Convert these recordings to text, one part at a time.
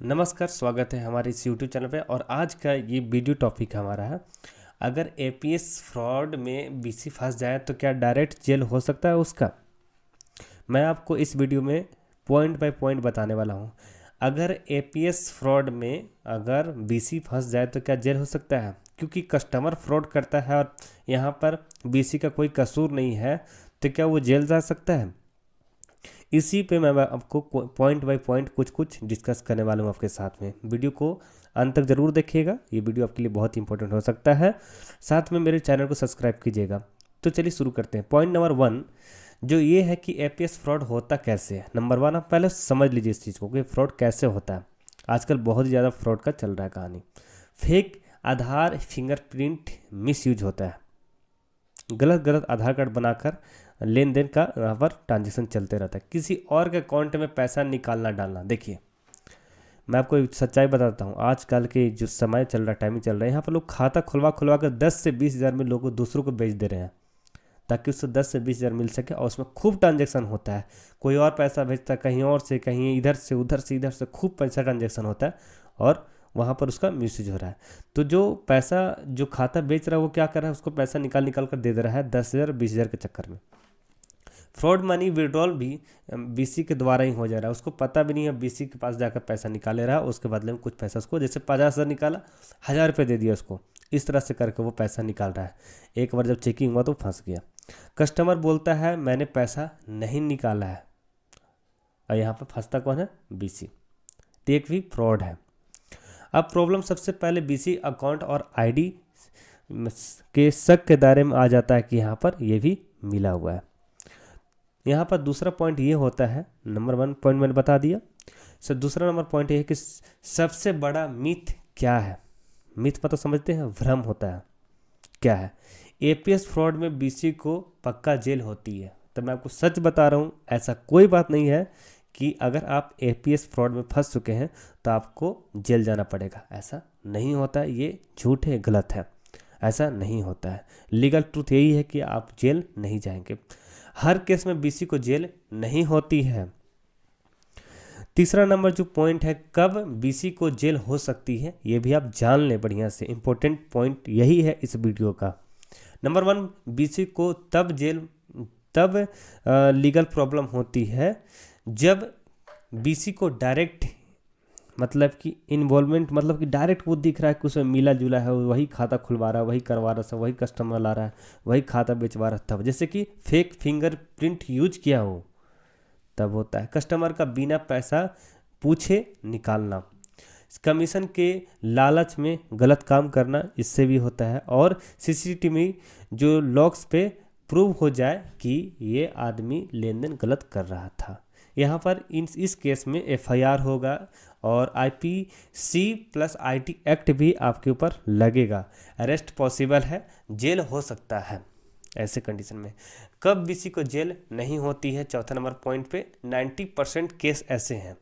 नमस्कार, स्वागत है हमारे इस यूट्यूब चैनल पे। और आज का ये वीडियो टॉपिक हमारा है, अगर एपीएस फ्रॉड में बीसी फंस जाए तो क्या डायरेक्ट जेल हो सकता है उसका। मैं आपको इस वीडियो में पॉइंट बाय पॉइंट बताने वाला हूँ। अगर एपीएस फ्रॉड में अगर बीसी फंस जाए तो क्या जेल हो सकता है, क्योंकि कस्टमर फ्रॉड करता है और यहाँ पर बीसी का कोई कसूर नहीं है, तो क्या वो जेल जा सकता है। इसी पे मैं आपको पॉइंट बाय पॉइंट कुछ कुछ डिस्कस करने वाला हूँ आपके साथ में। वीडियो को अंत तक ज़रूर देखिएगा, ये वीडियो आपके लिए बहुत इंपॉर्टेंट हो सकता है। साथ में मेरे चैनल को सब्सक्राइब कीजिएगा। तो चलिए शुरू करते हैं। पॉइंट नंबर 1 जो ये है कि एपीएस फ्रॉड होता कैसे है। नंबर 1 आप पहले समझ लीजिए इस चीज़ को कि फ्रॉड कैसे होता है। आजकल बहुत ही ज़्यादा फ्रॉड का चल रहा है कहानी। फेक आधार फिंगरप्रिंट मिसयूज होता है। गलत गलत आधार कार्ड बनाकर लेन देन का यहाँ पर ट्रांजेक्शन चलते रहता है। किसी और के अकाउंट में पैसा निकालना डालना। देखिए, मैं आपको एक सच्चाई बताता हूँ। आजकल के जो समय चल रहा है, टाइमिंग चल रहा है, यहाँ पर लोग खाता खुलवा खुलवा कर 10 से 20 हज़ार में लोगों दूसरों को बेच दे रहे हैं ताकि उससे 10 से 20 हज़ार मिल सके। और उसमें खूब ट्रांजेक्शन होता है। कोई और पैसा भेजता है कहीं और से, कहीं इधर से उधर से, इधर से खूब पैसा ट्रांजेक्शन होता है और वहाँ पर उसका मिसयूज हो रहा है। तो जो पैसा जो खाता बेच रहा है वो क्या कर रहा है, उसको पैसा निकाल निकाल कर दे दे रहा है 10 हज़ार 20 हज़ार के चक्कर में। फ्रॉड मनी विड्रॉल भी बीसी के द्वारा ही हो जा रहा है। उसको पता भी नहीं है, बीसी के पास जाकर पैसा निकाले रहा, उसके बदले में कुछ पैसा उसको, जैसे 50 हज़ार निकाला, 1000 रुपये दे दिया उसको। इस तरह से करके वो पैसा निकाल रहा है। एक बार जब चेकिंग हुआ तो फंस गया। कस्टमर बोलता है मैंने पैसा नहीं निकाला है, और यहाँ पर फंसता कौन है, बीसी। तो एक भी फ्रॉड है। अब प्रॉब्लम सबसे पहले बीसी अकाउंट और आईडी के शक के दायरे में आ जाता है कि यहाँ पर ये भी मिला हुआ है। यहाँ पर दूसरा पॉइंट ये होता है, नंबर 1 पॉइंट मैंने बता दिया। सर दूसरा नंबर पॉइंट ये है कि सबसे बड़ा मिथ क्या है। मिथ मतलब समझते हैं, भ्रम होता है। क्या है, एपीएस फ्रॉड में बीसी को पक्का जेल होती है। तो मैं आपको सच बता रहा हूँ, ऐसा कोई बात नहीं है कि अगर आप एपीएस फ्रॉड में फंस चुके हैं तो आपको जेल जाना पड़ेगा। ऐसा नहीं होता है, ये झूठ है, गलत है। ऐसा नहीं होता है। लीगल ट्रूथ यही है कि आप जेल नहीं जाएंगे। हर केस में बीसी को जेल नहीं होती है। तीसरा नंबर जो पॉइंट है, कब बीसी को जेल हो सकती है, ये भी आप जान लें बढ़िया से। इंपॉर्टेंट पॉइंट यही है इस वीडियो का। नंबर 1, बीसी को तब लीगल प्रॉब्लम होती है जब बीसी को डायरेक्ट, मतलब कि इन्वॉल्वमेंट, मतलब कि डायरेक्ट वो दिख रहा है कि उसमें मिला जुला है, वही खाता खुलवा रहा है, वही करवा रहा है, वही कस्टमर ला रहा है, वही खाता बेचवा रहा है। तब जैसे कि फेक फिंगरप्रिंट यूज किया हो तब होता है। कस्टमर का बिना पैसा पूछे निकालना, कमीशन के लालच में गलत काम करना, इससे भी होता है। और सीसीटीवी जो लॉक्स पे प्रूव हो जाए कि ये आदमी लेन देन गलत कर रहा था, यहाँ पर इस केस में एफआईआर होगा और आईपीसी प्लस आईटी एक्ट भी आपके ऊपर लगेगा। अरेस्ट पॉसिबल है, जेल हो सकता है ऐसे कंडीशन में। कब बीसी को जेल नहीं होती है, चौथा नंबर पॉइंट पे 90% केस ऐसे हैं,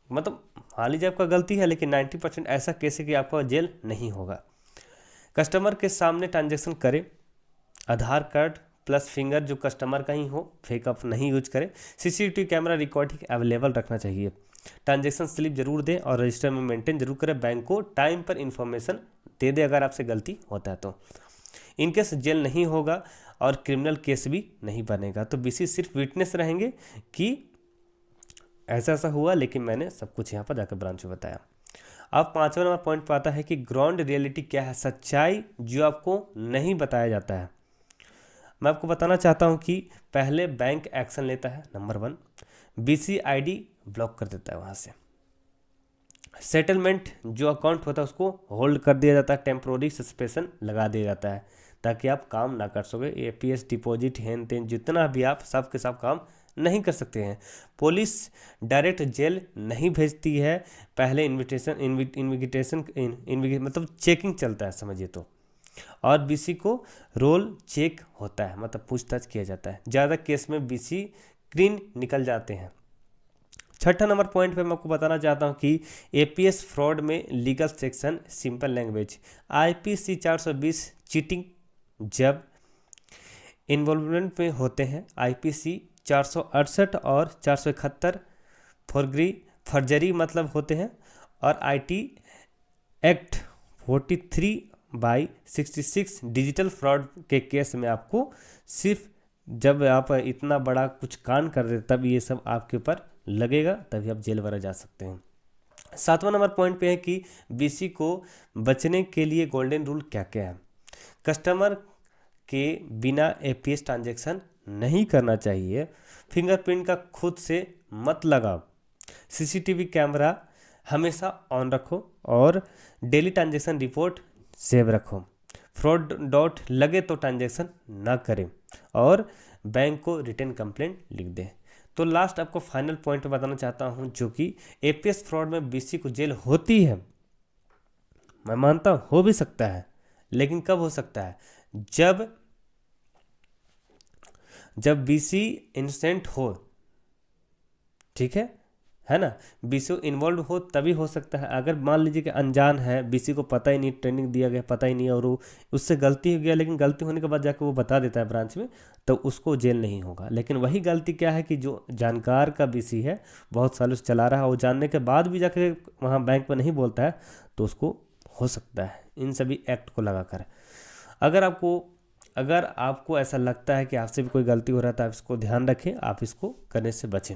मतलब मान लीजिए आपका गलती है, लेकिन 90% ऐसा केस है कि आपका जेल नहीं होगा। कस्टमर के सामने ट्रांजेक्शन करें, आधार कार्ड प्लस फिंगर जो कस्टमर का ही हो, फेक अप नहीं यूज करें। सीसीटीवी कैमरा रिकॉर्डिंग अवेलेबल रखना चाहिए। ट्रांजेक्शन स्लिप जरूर दें और रजिस्टर में मेंटेन जरूर करें। बैंक को टाइम पर इंफॉर्मेशन दे दे अगर आपसे गलती होता है तो। इनकेस जेल नहीं होगा और क्रिमिनल केस भी नहीं बनेगा, तो बीसी सिर्फ विटनेस रहेंगे कि ऐसा ऐसा हुआ, लेकिन मैंने सब कुछ यहाँ पर जाकर ब्रांच में बताया। अब 5वां नंबर पॉइंट पर आता है कि ग्राउंड रियलिटी क्या है, सच्चाई जो आपको नहीं बताया जाता है। मैं आपको बताना चाहता हूँ कि पहले बैंक एक्शन लेता है, नंबर 1, बीसी आईडी ब्लॉक कर देता है वहाँ से। सेटलमेंट जो अकाउंट होता है उसको होल्ड कर दिया जाता है, टेम्प्रोरी सस्पेंशन लगा दिया जाता है ताकि आप काम ना कर सके। एपीएस डिपॉजिट हेन तेन जितना भी आप सब के सब काम नहीं कर सकते हैं। पुलिस डायरेक्ट जेल नहीं भेजती है, पहले इन्विटेशन मतलब चेकिंग चलता है समझिए तो। और बीसी को रोल चेक होता है, मतलब पूछताछ किया जाता है। ज़्यादा केस में बीसी क्लीन निकल जाते हैं। छठा नंबर पॉइंट पे मैं आपको बताना चाहता हूँ कि एपीएस फ्रॉड में legal section, simple language, IPC 420 cheating जब इन्वॉल्वमेंट में होते हैं, आईपीसी 468 और 471 फॉरगरी फर्जरी मतलब होते हैं, और IT एक्ट 43/66 डिजिटल फ्रॉड के केस में आपको सिर्फ जब आप इतना बड़ा कुछ कांड कर देते तब ये सब आपके ऊपर लगेगा, तभी आप जेल वगैरह जा सकते हैं। 7वां नंबर पॉइंट पे है कि BC को बचने के लिए गोल्डन रूल क्या क्या है। कस्टमर के बिना APS ट्रांजैक्शन नहीं करना चाहिए। फिंगरप्रिंट का खुद से मत लगाओ। CCTV कैमरा हमेशा ऑन रखो और डेली ट्रांजैक्शन रिपोर्ट सेव रखो। फ्रॉड डॉट लगे तो ट्रांजैक्शन ना करें और बैंक को रिटर्न कंप्लेंट लिख दें। तो लास्ट आपको फाइनल पॉइंट बताना चाहता हूं, जो कि APS फ्रॉड में BC को जेल होती है। मैं मानता हूं हो भी सकता है, लेकिन कब हो सकता है? जब BC इनोसेंट हो, ठीक है ना, BC इन्वॉल्व हो तभी हो सकता है। अगर मान लीजिए कि अनजान है, BC को पता ही नहीं, ट्रेनिंग दिया गया पता ही नहीं, और वो उससे गलती हो गया, लेकिन गलती होने के बाद जाकर वो बता देता है ब्रांच में, तो उसको जेल नहीं होगा। लेकिन वही गलती क्या है कि जो जानकार का BC है, बहुत सालों से चला रहा है, वो जानने के बाद भी जाकर वहाँ बैंक में नहीं बोलता है, तो उसको हो सकता है इन सभी एक्ट को लगाकर। अगर आपको ऐसा लगता है कि आपसे भी कोई गलती हो रहा है तो आप इसको ध्यान रखें, आप इसको करने से बचें।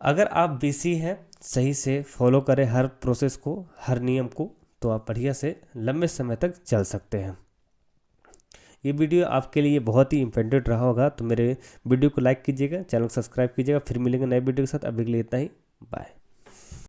अगर आप BC हैं, सही से फॉलो करें हर प्रोसेस को, हर नियम को, तो आप बढ़िया से लंबे समय तक चल सकते हैं। ये वीडियो आपके लिए बहुत ही इम्पोर्टेंट रहा होगा, तो मेरे वीडियो को लाइक कीजिएगा, चैनल को सब्सक्राइब कीजिएगा। फिर मिलेंगे नए वीडियो के साथ। अभी के लिए इतना ही, बाय।